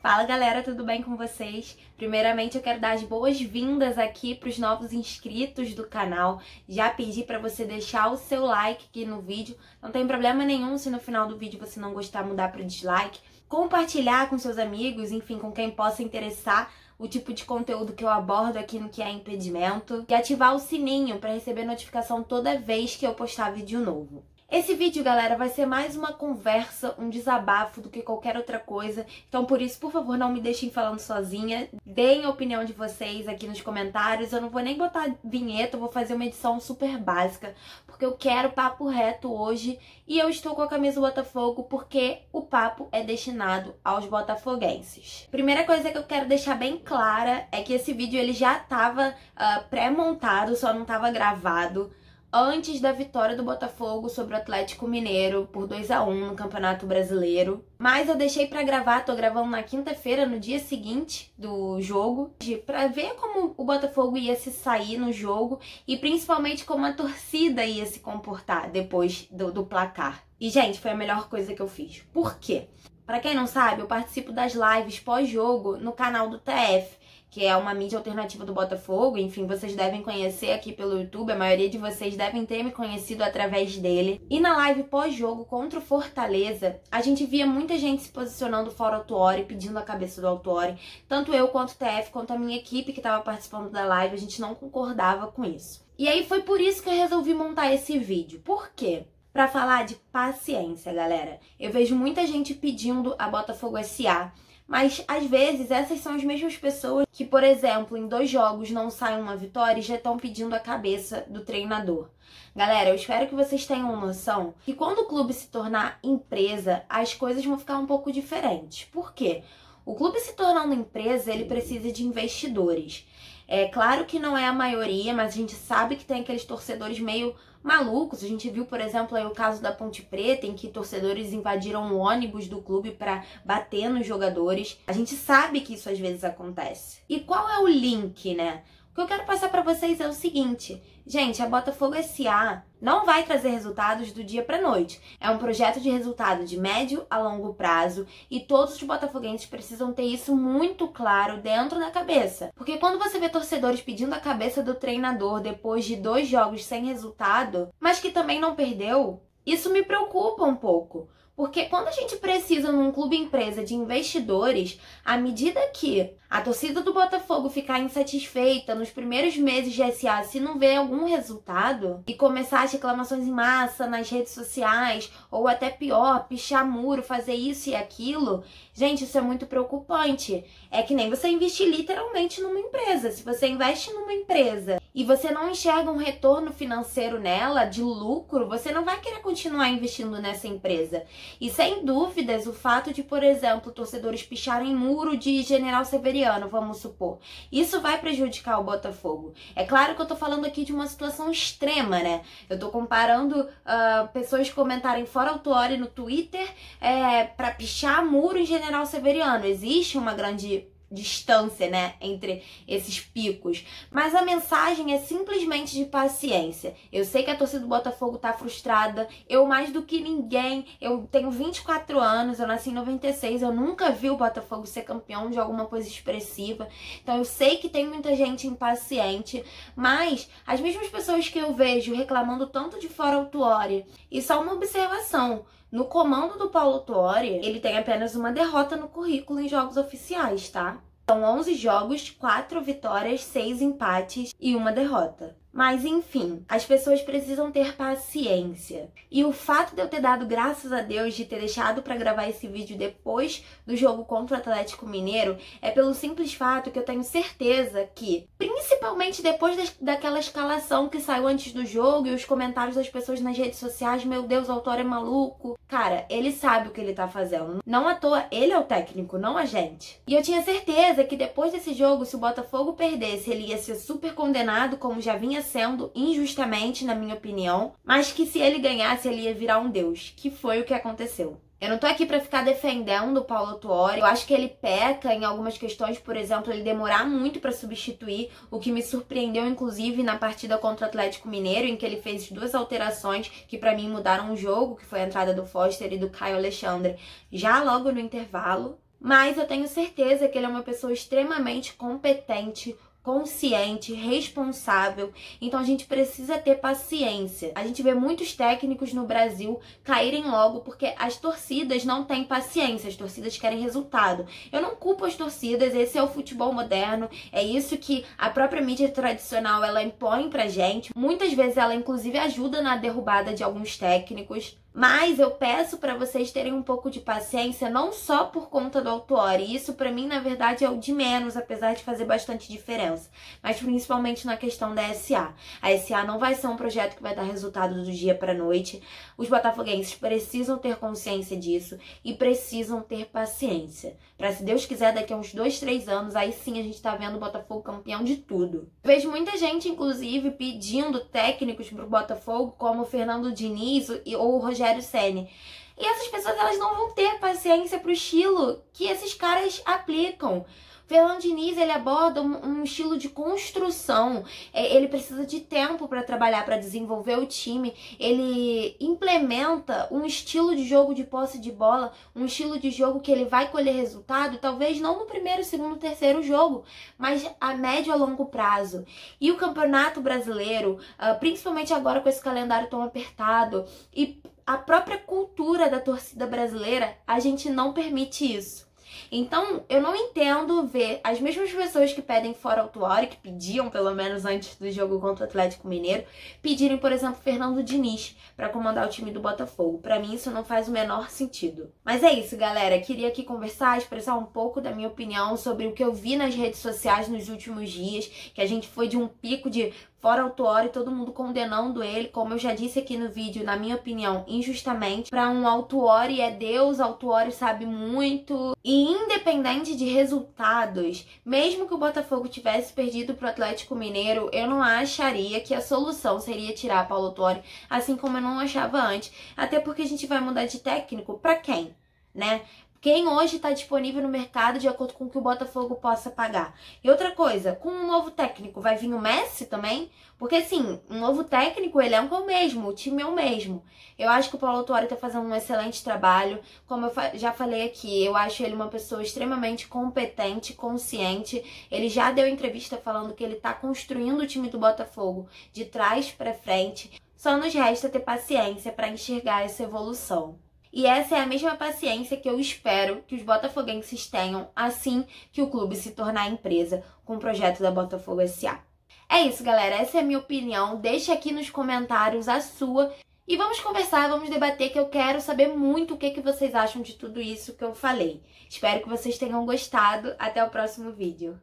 Fala galera, tudo bem com vocês? Primeiramente eu quero dar as boas-vindas aqui para os novos inscritos do canal. Já pedi para você deixar o seu like aqui no vídeo. Não tem problema nenhum se no final do vídeo você não gostar, mudar para dislike. Compartilhar com seus amigos, enfim, com quem possa interessar o tipo de conteúdo que eu abordo aqui no Que é Impedimento. E ativar o sininho para receber notificação toda vez que eu postar vídeo novo. Esse vídeo, galera, vai ser mais uma conversa, um desabafo do que qualquer outra coisa. Então, por isso, por favor, não me deixem falando sozinha. Deem a opinião de vocês aqui nos comentários. Eu não vou nem botar vinheta, eu vou fazer uma edição super básica, porque eu quero papo reto hoje. E eu estou com a camisa do Botafogo porque o papo é destinado aos botafoguenses. Primeira coisa que eu quero deixar bem clara é que esse vídeo ele já estava pré-montado, só não estava gravado antes da vitória do Botafogo sobre o Atlético Mineiro por 2-1 no Campeonato Brasileiro. Mas eu deixei pra gravar, tô gravando na quinta-feira, no dia seguinte do jogo, pra ver como o Botafogo ia se sair no jogo e principalmente como a torcida ia se comportar depois do placar. E, gente, foi a melhor coisa que eu fiz. Por quê? Pra quem não sabe, eu participo das lives pós-jogo no canal do TF, que é uma mídia alternativa do Botafogo. Enfim, vocês devem conhecer aqui pelo YouTube, a maioria de vocês devem ter me conhecido através dele. E na live pós-jogo contra o Fortaleza, a gente via muita gente se posicionando fora o Autuori, pedindo a cabeça do Autuori. Tanto eu quanto o TF, quanto a minha equipe que estava participando da live, a gente não concordava com isso. E aí foi por isso que eu resolvi montar esse vídeo. Por quê? Pra falar de paciência, galera. Eu vejo muita gente pedindo a Botafogo SA, mas, às vezes, essas são as mesmas pessoas que, por exemplo, em 2 jogos não saem uma vitória e já estão pedindo a cabeça do treinador. Galera, eu espero que vocês tenham noção que quando o clube se tornar empresa, as coisas vão ficar um pouco diferentes. Por quê? O clube se tornando empresa, ele precisa de investidores. É claro que não é a maioria, mas a gente sabe que tem aqueles torcedores meio malucos. A gente viu, por exemplo, aí o caso da Ponte Preta, em que torcedores invadiram o ônibus do clube para bater nos jogadores. A gente sabe que isso às vezes acontece. E qual é o link, né? O que eu quero passar para vocês é o seguinte. Gente, a Botafogo SA não vai trazer resultados do dia para noite. É um projeto de resultado de médio a longo prazo e todos os botafoguenses precisam ter isso muito claro dentro da cabeça. Porque quando você vê torcedores pedindo a cabeça do treinador depois de 2 jogos sem resultado, mas que também não perdeu, isso me preocupa um pouco. Porque quando a gente precisa num clube empresa de investidores, à medida que a torcida do Botafogo ficar insatisfeita nos primeiros meses de SA se não vê algum resultado e começar as reclamações em massa nas redes sociais, ou até pior, pichar muro, fazer isso e aquilo, gente, isso é muito preocupante. É que nem você investir literalmente numa empresa. Se você investe numa empresa e você não enxerga um retorno financeiro nela, de lucro, você não vai querer continuar investindo nessa empresa. E sem dúvidas, o fato de, por exemplo, torcedores picharem muro de General Severiano, vamos supor, isso vai prejudicar o Botafogo. É claro que eu tô falando aqui de uma situação extrema, né? Eu tô comparando pessoas comentarem fora Autuori no Twitter pra pichar muro em General Severiano. Existe uma grande distância, né, entre esses picos. Mas a mensagem é simplesmente de paciência. Eu sei que a torcida do Botafogo tá frustrada. Eu, mais do que ninguém, eu tenho 24 anos, eu nasci em 96, eu nunca vi o Botafogo ser campeão de alguma coisa expressiva. Então eu sei que tem muita gente impaciente, mas as mesmas pessoas que eu vejo reclamando tanto de fora Autuori, e só uma observação: no comando do Paulo Autuori, ele tem apenas uma derrota no currículo em jogos oficiais, tá? São 11 jogos, 4 vitórias, 6 empates e 1 derrota. Mas enfim, as pessoas precisam ter paciência. E o fato de eu ter dado graças a Deus de ter deixado pra gravar esse vídeo depois do jogo contra o Atlético Mineiro é pelo simples fato que eu tenho certeza que, principalmente depois daquela escalação que saiu antes do jogo e os comentários das pessoas nas redes sociais, meu Deus, o Autuori é maluco. Cara, ele sabe o que ele tá fazendo. Não à toa, ele é o técnico, não a gente. E eu tinha certeza que depois desse jogo, se o Botafogo perdesse, ele ia ser super condenado, como já vinha sendo injustamente, na minha opinião, mas que se ele ganhasse, ele ia virar um deus, que foi o que aconteceu. Eu não tô aqui pra ficar defendendo o Paulo Autuori. Eu acho que ele peca em algumas questões, por exemplo, ele demorar muito pra substituir, o que me surpreendeu, inclusive, na partida contra o Atlético Mineiro, em que ele fez 2 alterações que pra mim mudaram o jogo, que foi a entrada do Foster e do Caio Alexandre, já logo no intervalo. mas eu tenho certeza que ele é uma pessoa extremamente competente, consciente, responsável, então a gente precisa ter paciência. A gente vê muitos técnicos no Brasil caírem logo porque as torcidas não têm paciência, as torcidas querem resultado. Eu não culpo as torcidas, esse é o futebol moderno, é isso que a própria mídia tradicional ela impõe pra gente. Muitas vezes ela inclusive ajuda na derrubada de alguns técnicos. Mas eu peço para vocês terem um pouco de paciência, não só por conta do Autuori. Isso para mim, na verdade, é o de menos, apesar de fazer bastante diferença. Mas principalmente na questão da SA. A SA não vai ser um projeto que vai dar resultado do dia para a noite. Os botafoguenses precisam ter consciência disso e precisam ter paciência. Para, se Deus quiser, daqui a uns 2, 3 anos, aí sim a gente tá vendo o Botafogo campeão de tudo. Vejo muita gente, inclusive, pedindo técnicos pro Botafogo, como o Fernando Diniz ou o Rogério Ceni. E essas pessoas elas não vão ter paciência pro estilo que esses caras aplicam. Fernando Diniz, ele aborda um estilo de construção, ele precisa de tempo para trabalhar, para desenvolver o time, ele implementa um estilo de jogo de posse de bola, um estilo de jogo que ele vai colher resultado, talvez não no primeiro, segundo, terceiro jogo, mas a médio a longo prazo. E o Campeonato Brasileiro, principalmente agora com esse calendário tão apertado, e a própria cultura da torcida brasileira, a gente não permite isso. Então, eu não entendo ver as mesmas pessoas que pedem fora Autuori, que pediam pelo menos antes do jogo contra o Atlético Mineiro, pedirem, por exemplo, Fernando Diniz para comandar o time do Botafogo. Para mim, isso não faz o menor sentido. Mas é isso, galera. Queria aqui conversar, expressar um pouco da minha opinião sobre o que eu vi nas redes sociais nos últimos dias, que a gente foi de um pico de fora Autuori, todo mundo condenando ele, como eu já disse aqui no vídeo, na minha opinião, injustamente. Para um Autuori é Deus, Autuori sabe muito. E independente de resultados, mesmo que o Botafogo tivesse perdido pro Atlético Mineiro, eu não acharia que a solução seria tirar Paulo Autuori, assim como eu não achava antes. Até porque a gente vai mudar de técnico pra quem, né? Quem hoje está disponível no mercado de acordo com o que o Botafogo possa pagar. E outra coisa, com um novo técnico vai vir o Messi também? Porque assim, um novo técnico, o elenco é o mesmo, o time é o mesmo. Eu acho que o Paulo Autuori está fazendo um excelente trabalho. Como eu já falei aqui, eu acho ele uma pessoa extremamente competente, consciente. Ele já deu entrevista falando que ele está construindo o time do Botafogo de trás para frente. Só nos resta ter paciência para enxergar essa evolução. E essa é a mesma paciência que eu espero que os botafoguenses tenham assim que o clube se tornar empresa com o projeto da Botafogo S.A. É isso, galera. Essa é a minha opinião. Deixa aqui nos comentários a sua. E vamos conversar, vamos debater, que eu quero saber muito o que vocês acham de tudo isso que eu falei. Espero que vocês tenham gostado. Até o próximo vídeo.